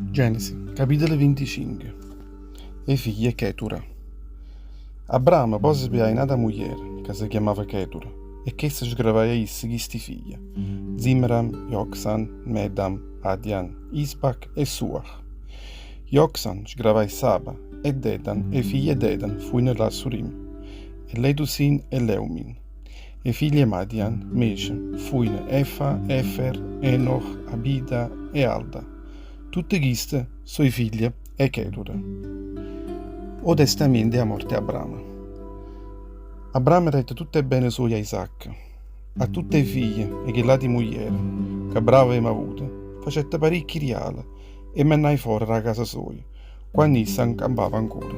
Genesi, capitolo 25. E figlie Chetura. Abramo poi si pigliò un'altra moglie, che si chiamava Chetura, e che si sgravava a essa questi figli: Zimram, Joksan, Medam, Adian, Isbac e Suach. Joksan sgravava Saba, e Dedan, e figlie Dedan furono là Surim, e Letusin e Leumin. E figlie Madian, Meshe, furono Efa, Efer, Enoch, Abida e Alda. Tutte queste sono figlie e Chetura. O testamento a morte Abramo. Abramo rette tutte bene sue a Isacco, a tutte le figlie e che là di moglie, che bravo aveva avuto, facette parecchi riali e mannai fuori da casa sua, quando essa incampava ancora.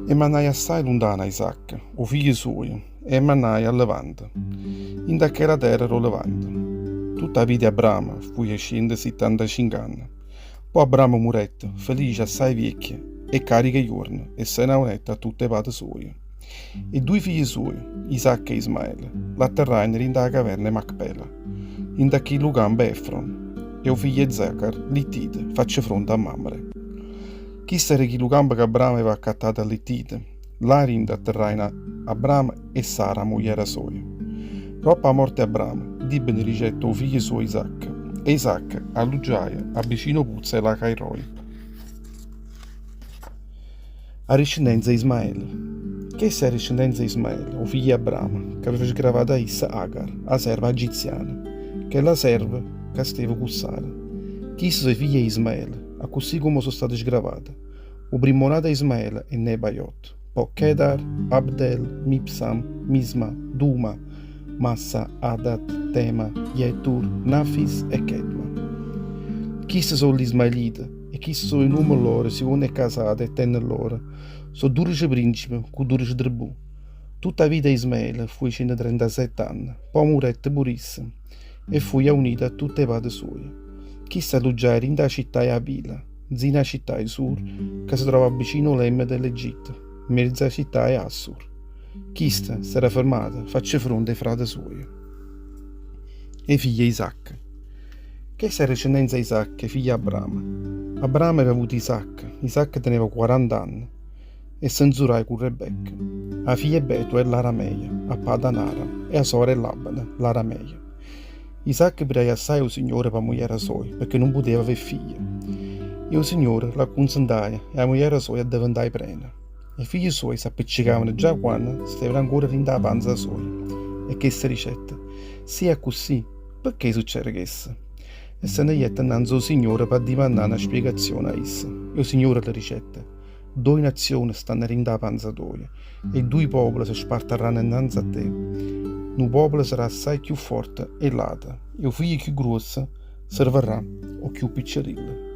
E mannai assai lontano Isacco, o figlio suo, e mannai al Levante, in quella terra ero Levante. Tutta la vita di Abramo fu 175 anni. Poi Abramo muretto, felice, assai vecchia, e carica giorni, e se ne unette a tutte le padre sue. E due figli suoi, Isacco e Ismaele, l'atterrarono in da caverna Macpela, in da chi lugambe Efron, e o figlio Zacar, Littite, faccia fronte a Mamre. Chi era chi lugambe che Abramo aveva accattato a Littite, là rinda atterrarono Abramo e Sara, moglie sua. Dopo la morte di Abramo, dibbene rigetto il figlio suo Isacco, e Isacco alloggiaia a vicino Puzza e la Cairoi. A discendenza di Ismaele. Che è la discendenza di Ismaele, o figlio di Abramo, che aveva sgravato a essa Agar, la serva egiziana, che è la serva che stava con Sara. Chi sono i figli di Ismaele, a così come sono state sgravate. O primo nato Ismaele è Nebaiot, poi Kedar, Abdel, Mipsam, Misma, Duma, Massa, Adat, Tema, Yetur, Nafis e Kedma. Chi sono gli Ismaeliti e chi sono i nomi loro, si sono casati e tennero loro, sono 12 principi con 12 tribù. Tutta la vita di Ismaele fu 137 anni, poi morette purissimo e fu unita a tutte le padri sue. Chi sta alloggiare in da città di Avila, zina città di Sur, che si trova vicino all'Emme dell'Egitto, mezza città di Assur. Chista sarà fermata, faccia fronte ai frati suoi. E figlia Isacco. Che sarà discendenza di Isacco, figlia Abramo? Abramo aveva avuto Isacco, Isacco teneva 40 anni, e senzurai con Rebecca. La figlia Betua è l'Arameia, a Padanara, e la sorella è Labana, l'Arameia. Isacco pregò assai al Signore per la moglie sua, perché non poteva avere figli. E il Signore la consentaia, e la moglie sua diventai prena. I figli suoi si appiccicavano già quando stavano ancora in da panza sua. E che si ricetta? Sia così, perché succede questo? E se ne jette innanzi al Signore per dimandare una spiegazione a essa. E il Signore le ricetta: due nazioni stanno in da panza tua, e due popoli si sparteranno innanzi a te. Un popolo sarà assai più forte e lata, e il figlio più grosso servirà o più piccerello.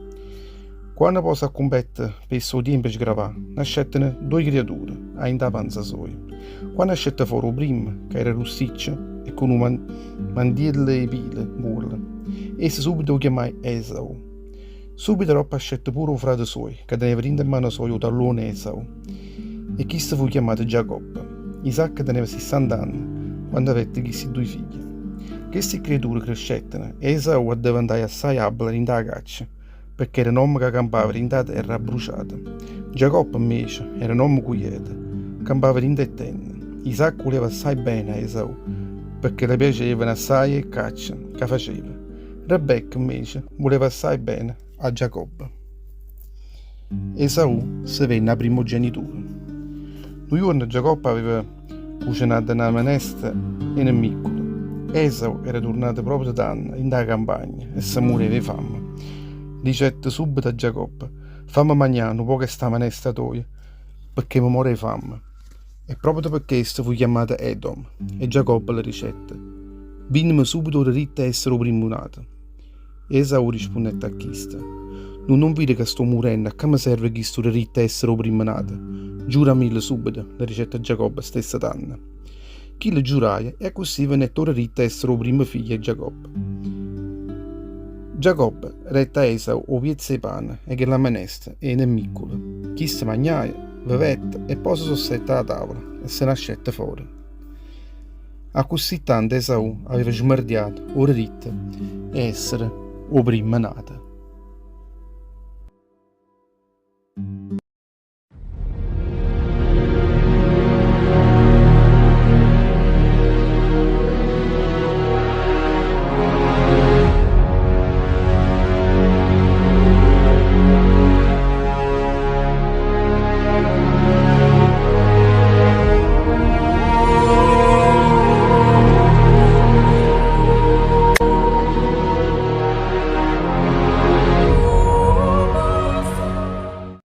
Quando poi si combattere per il suo tempo sgravato, nascettero due creature a in da panza sua. Quando nascette fuori il primo, che era rossiccio e con una mandiella e pile, burla, esse subito lo chiamai Esau. Subito dopo nascette pure il frate suo, che teneva in mano sua il tallone Esau, e chi fu chiamato Giacobbe. Isacco teneva 60 anni quando avette questi due figli. Queste creature crescettero e Esau diventò assai abile in da caccia, perché era un uomo che campava in da terra bruciata. Giacobbe invece era un uomo quiete, campava in da tende. Isacco voleva assai bene a Esau, perché le piacevano assai e caccia che faceva. Rebecca invece voleva assai bene a Giacobbe. Esau si venne a primogenitura. Un giorno Giacobbe aveva cucinato una minestra e un miccolo. Esau era tornato proprio da anni in da campagna e si moriva di fame. Dicette subito a Giacobbe: fammi mangiare un po' che sta minestra tua, perché mi muore di fame. E proprio per questo fu chiamata Edom. E Giacobbe le ricette: vinmi subito ora ritta a essere primunato. Esau rispondette a chista: non vedi che sto morendo, a che mi serve che sto ritta a essere primunato? Giuramelo subito, le ricette a Giacobbe stessa tanna. Chi le giuraia, e così venne ora ritta a essere primo figlio di Giacobbe. Giacobbe retta a Esau o piezza di pane e che la minestra e nel miccolo. Chi si mangiaia, bevette e poi si sossetta alla tavola e se ne ascette fuori. A così tanto Esau aveva smardiato ora ritta e essere o prima nata.